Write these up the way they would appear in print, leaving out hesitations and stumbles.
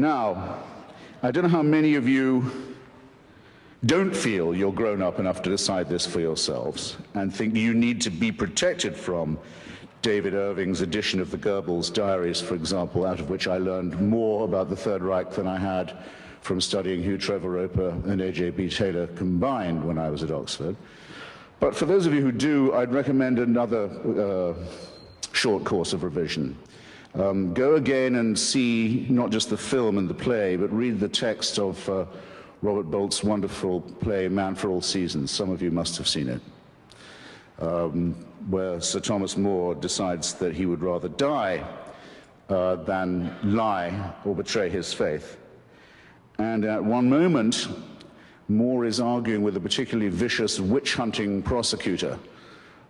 Now, I don't know how many of you don't feel you're grown up enough to decide this for yourselves and think you need to be protected from David Irving's edition of the Goebbels diaries, for example, out of which I learned more about the Third Reich than I had from studying Hugh Trevor Roper and A.J.B. Taylor combined when I was at Oxford. But for those of you who do, I'd recommend another short course of revision. Go again and see not just the film and the play, but read the text of Robert Bolt's wonderful play, Man for All Seasons. Some of you must have seen it, where Sir Thomas More decides that he would rather die than lie or betray his faith. And at one moment, More is arguing with a particularly vicious witch-hunting prosecutor,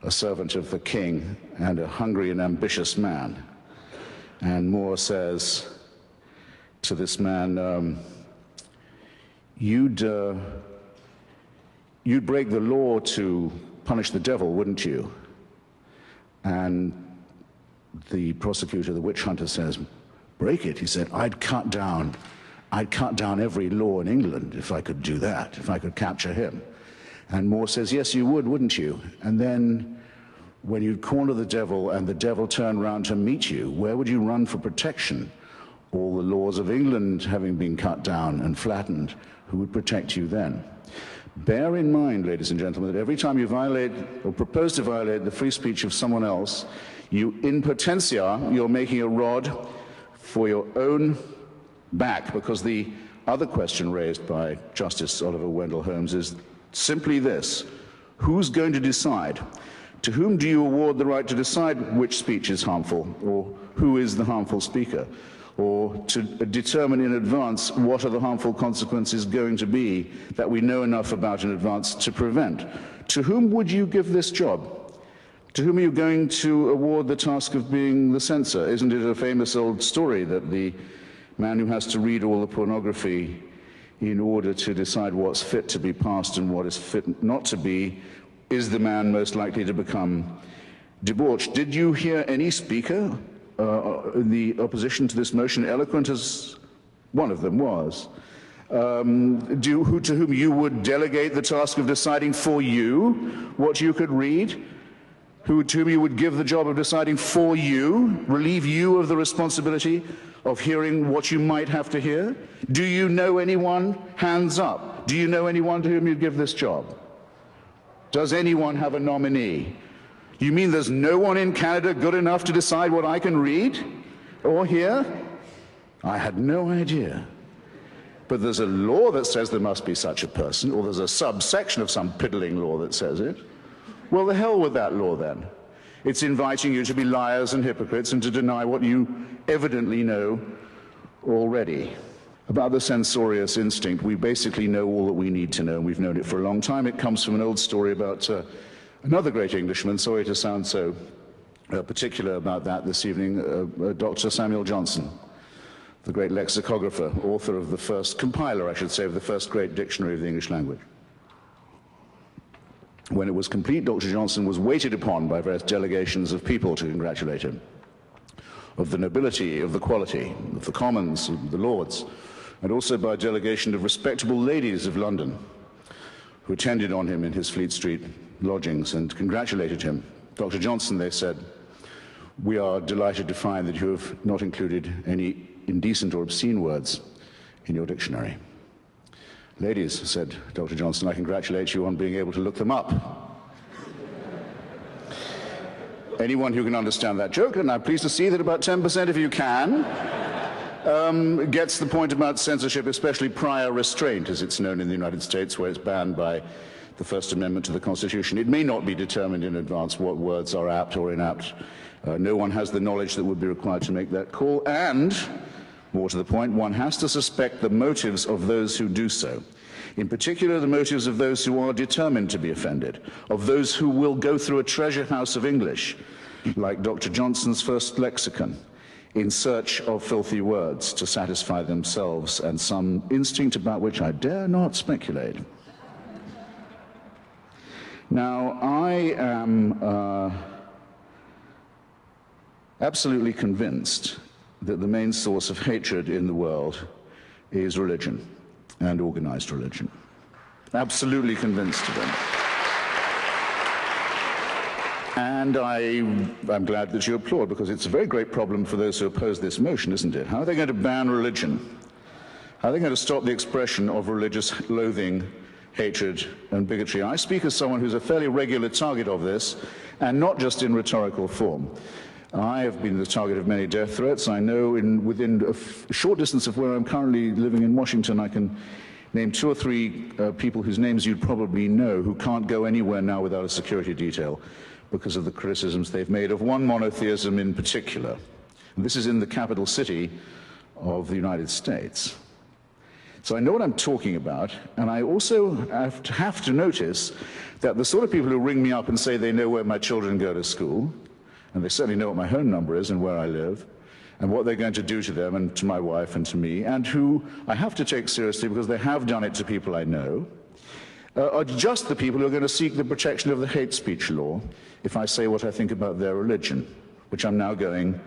a servant of the king and a hungry and ambitious man. And More says to this man, you'd break the law to punish the devil, wouldn't you? And the prosecutor, the witch hunter, says, break it? He said, I'd cut down every law in England if I could do that, if I could capture him. And More says, yes, you would, wouldn't you? And then when you'd corner the devil and the devil turned round to meet you, where would you run for protection? All the laws of England having been cut down and flattened, who would protect you then? Bear in mind, ladies and gentlemen, that every time you violate or propose to violate the free speech of someone else, you, in potentia, you're making a rod for your own back, because the other question raised by Justice Oliver Wendell Holmes is simply this: who's going to decide? To whom do you award the right to decide which speech is harmful, or who is the harmful speaker, or to determine in advance what are the harmful consequences going to be that we know enough about in advance to prevent? To whom would you give this job? To whom are you going to award the task of being the censor? Isn't it a famous old story that the man who has to read all the pornography in order to decide what's fit to be passed and what is fit not to be is the man most likely to become debauched? Did you hear any speaker in the opposition to this motion, eloquent as one of them was, to whom you would delegate the task of deciding for you what you could read? To whom you would give the job of deciding for you, relieve you of the responsibility of hearing what you might have to hear? Do you know anyone? Hands up. Do you know anyone to whom you'd give this job? Does anyone have a nominee? You mean there's no one in Canada good enough to decide what I can read or hear? I had no idea. But there's a law that says there must be such a person, or there's a subsection of some piddling law that says it. Well, the hell with that law then. It's inviting you to be liars and hypocrites and to deny what you evidently know already. About the censorious instinct, we basically know all that we need to know, and we've known it for a long time. It comes from an old story about another great Englishman. Sorry to sound so particular about that this evening, Dr. Samuel Johnson, the great lexicographer, author of the first, compiler, I should say, of the first great dictionary of the English language. When it was complete, Dr. Johnson was waited upon by various delegations of people to congratulate him, of the nobility, of the quality, of the commons, of the lords, and also by a delegation of respectable ladies of London who attended on him in his Fleet Street lodgings and congratulated him. Dr. Johnson, they said, we are delighted to find that you have not included any indecent or obscene words in your dictionary. Ladies, said Dr. Johnson, I congratulate you on being able to look them up. Anyone who can understand that joke, and I'm pleased to see that about 10% of you can, gets the point about censorship, especially prior restraint, as it's known in the United States, where it's banned by the First Amendment to the Constitution. It may not be determined in advance what words are apt or inapt. No one has the knowledge that would be required to make that call, and, more to the point, one has to suspect the motives of those who do so. In particular, the motives of those who are determined to be offended, of those who will go through a treasure house of English, like Dr. Johnson's first lexicon, in search of filthy words to satisfy themselves and some instinct about which I dare not speculate. Now, I am absolutely convinced that the main source of hatred in the world is religion, and organized religion. Absolutely convinced of it. And I'm glad that you applaud, because it's a very great problem for those who oppose this motion, isn't it? How are they going to ban religion? How are they going to stop the expression of religious loathing, hatred, and bigotry? I speak as someone who's a fairly regular target of this, and not just in rhetorical form. I have been the target of many death threats. I know within a short distance of where I'm currently living in Washington, I can name 2 or 3 people whose names you'd probably know who can't go anywhere now without a security detail because of the criticisms they've made of one monotheism in particular. And this is in the capital city of the United States. So I know what I'm talking about, and I also have to notice that the sort of people who ring me up and say they know where my children go to school, and they certainly know what my home number is and where I live, and what they're going to do to them and to my wife and to me, and who I have to take seriously because they have done it to people I know, are just the people who are going to seek the protection of the hate speech law if I say what I think about their religion, which I'm now going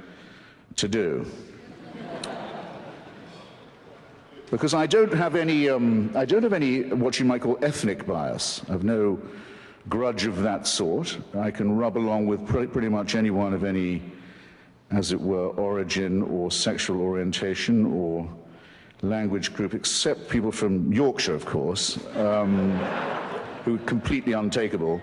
to do. Because I don't have any what you might call ethnic bias. I've no grudge of that sort. I can rub along with pretty much anyone of any, as it were, origin or sexual orientation or language group, except people from Yorkshire, of course, who are completely untakeable.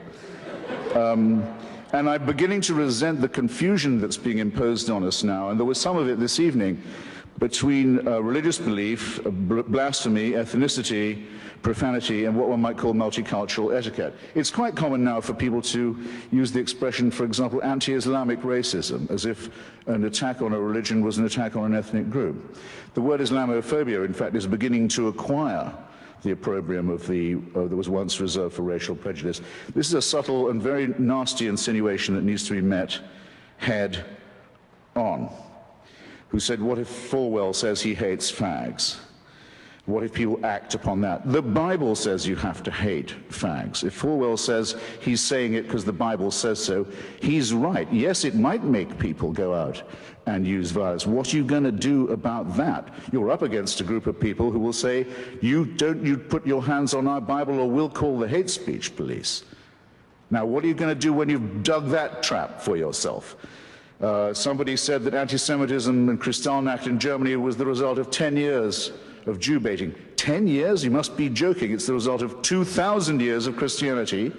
And I'm beginning to resent the confusion that's being imposed on us now, and there was some of it this evening, between religious belief, blasphemy, ethnicity, profanity, and what one might call multicultural etiquette. It's quite common now for people to use the expression, for example, anti-Islamic racism, as if an attack on a religion was an attack on an ethnic group. The word Islamophobia, in fact, is beginning to acquire the opprobrium of that was once reserved for racial prejudice. This is a subtle and very nasty insinuation that needs to be met head on. Who said, what if Falwell says he hates fags? What if people act upon that? The Bible says you have to hate fags. If Falwell says he's saying it because the Bible says so, he's right. Yes, it might make people go out and use violence. What are you going to do about that? You're up against a group of people who will say, you put your hands on our Bible or we'll call the hate speech police. Now, what are you going to do when you've dug that trap for yourself? Somebody said that anti-Semitism and Kristallnacht in Germany was the result of 10 years of Jew baiting. 10 years? You must be joking. It's the result of 2,000 years of Christianity,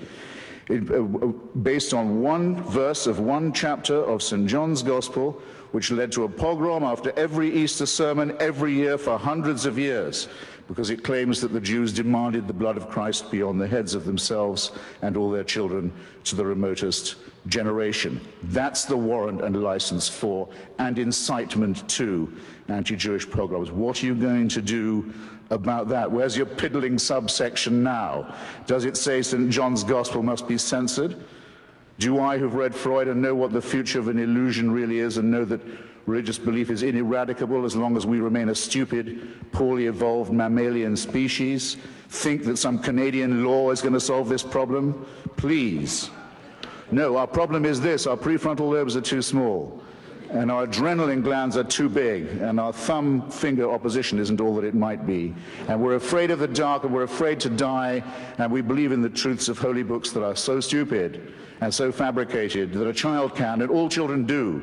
based on one verse of one chapter of St. John's Gospel, which led to a pogrom after every Easter sermon every year for hundreds of years, because it claims that the Jews demanded the blood of Christ be on the heads of themselves and all their children to the remotest generation. That's the warrant and license for and incitement to anti-Jewish pogroms. What are you going to do about that? Where's your piddling subsection now? Does it say St. John's Gospel must be censored? Do I, who've read Freud and know what the future of an illusion really is, and know that religious belief is ineradicable as long as we remain a stupid, poorly evolved mammalian species, think that some Canadian law is going to solve this problem? Please. No, our problem is this: our prefrontal lobes are too small, and our adrenaline glands are too big, and our thumb finger opposition isn't all that it might be. And we're afraid of the dark, and we're afraid to die, and we believe in the truths of holy books that are so stupid and so fabricated that a child can, and all children do,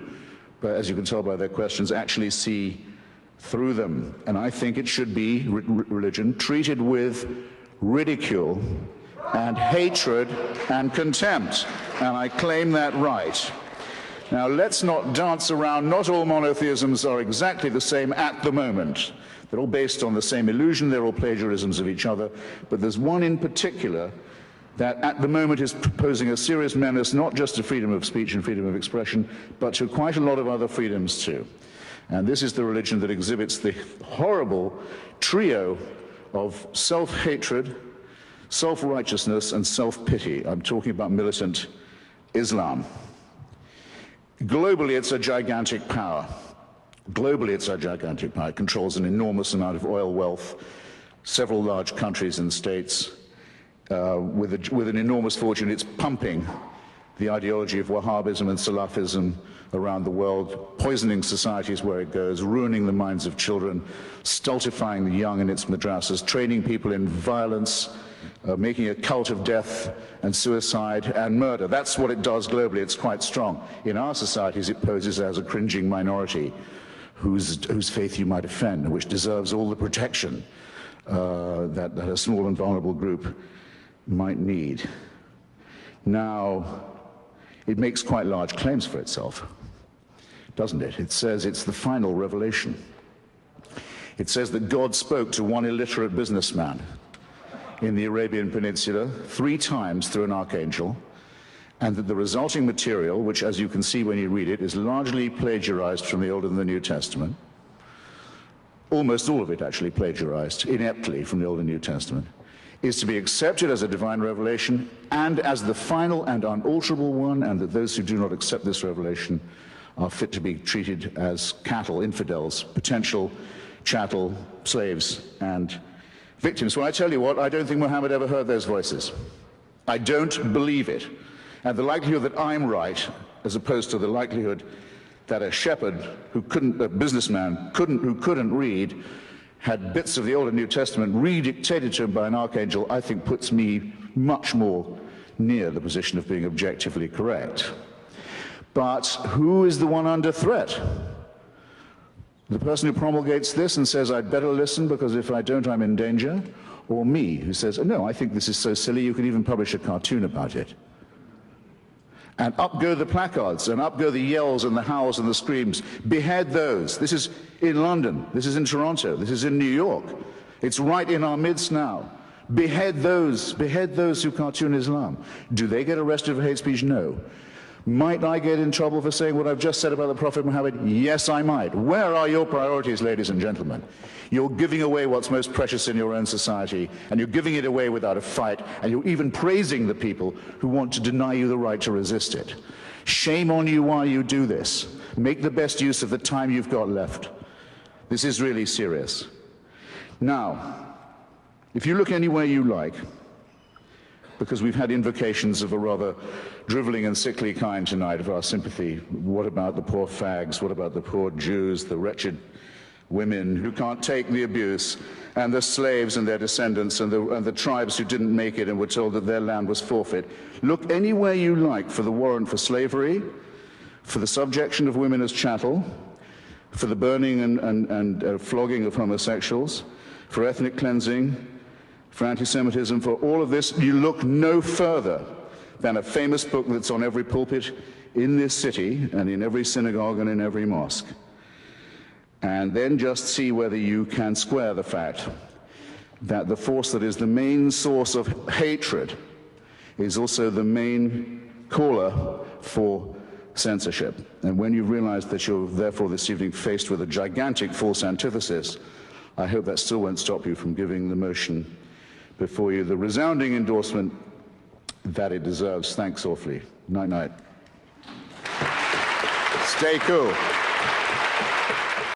but as you can tell by their questions, actually see through them. And I think it should be, religion, treated with ridicule and hatred and contempt. And I claim that right. Now, let's not dance around. Not all monotheisms are exactly the same at the moment. They're all based on the same illusion. They're all plagiarisms of each other. But there's one in particular that at the moment is posing a serious menace, not just to freedom of speech and freedom of expression, but to quite a lot of other freedoms too. And this is the religion that exhibits the horrible trio of self-hatred, self-righteousness, and self-pity. I'm talking about militant Islam. Globally, it's a gigantic power. Globally, it's a gigantic power. It controls an enormous amount of oil wealth, several large countries and states, with an enormous fortune. It's pumping the ideology of Wahhabism and Salafism around the world, poisoning societies where it goes, ruining the minds of children, stultifying the young in its madrasas, training people in violence, making a cult of death and suicide and murder. That's what it does globally. It's quite strong. In our societies, it poses as a cringing minority whose faith you might offend, which deserves all the protection that a small and vulnerable group might need. Now, it makes quite large claims for itself, doesn't it? It says it's the final revelation. It says that God spoke to one illiterate businessman in the Arabian Peninsula 3 times through an archangel, and that the resulting material, which, as you can see when you read it, is largely plagiarized from the Old and the New Testament, almost all of it actually plagiarized ineptly from the Old and New Testament, is to be accepted as a divine revelation and as the final and unalterable one, and that those who do not accept this revelation are fit to be treated as cattle, infidels, potential chattel, slaves, and victims. Well, I tell you what, I don't think Muhammad ever heard those voices. I don't believe it. And the likelihood that I'm right, as opposed to the likelihood that a shepherd who couldn't, a businessman who couldn't read, had bits of the Old and New Testament redictated to him by an archangel, I think puts me much more near the position of being objectively correct. But who is the one under threat? The person who promulgates this and says, I'd better listen because if I don't, I'm in danger? Or me, who says, no, I think this is so silly you could even publish a cartoon about it? And up go the placards, and up go the yells and the howls and the screams. Behead those. This is in London, this is in Toronto, this is in New York. It's right in our midst now. Behead those who cartoon Islam. Do they get arrested for hate speech? No. Might I get in trouble for saying what I've just said about the Prophet Muhammad? Yes, I might. Where are your priorities, ladies and gentlemen? You're giving away what's most precious in your own society, and you're giving it away without a fight, and you're even praising the people who want to deny you the right to resist it. Shame on you while you do this. Make the best use of the time you've got left. This is really serious. Now, if you look anywhere you like, because we've had invocations of a rather drivelling and sickly kind tonight of our sympathy. What about the poor fags? What about the poor Jews, the wretched women who can't take the abuse, and the slaves and their descendants, and the tribes who didn't make it and were told that their land was forfeit? Look anywhere you like for the warrant for slavery, for the subjection of women as chattel, for the burning and flogging of homosexuals, for ethnic cleansing, for anti-Semitism, for all of this. You look no further than a famous book that's on every pulpit in this city and in every synagogue and in every mosque. And then just see whether you can square the fact that the force that is the main source of hatred is also the main caller for censorship. And when you've realized that you're therefore this evening faced with a gigantic false antithesis, I hope that still won't stop you from giving the motion before you the resounding endorsement that it deserves. Thanks awfully. Night-night. Stay cool.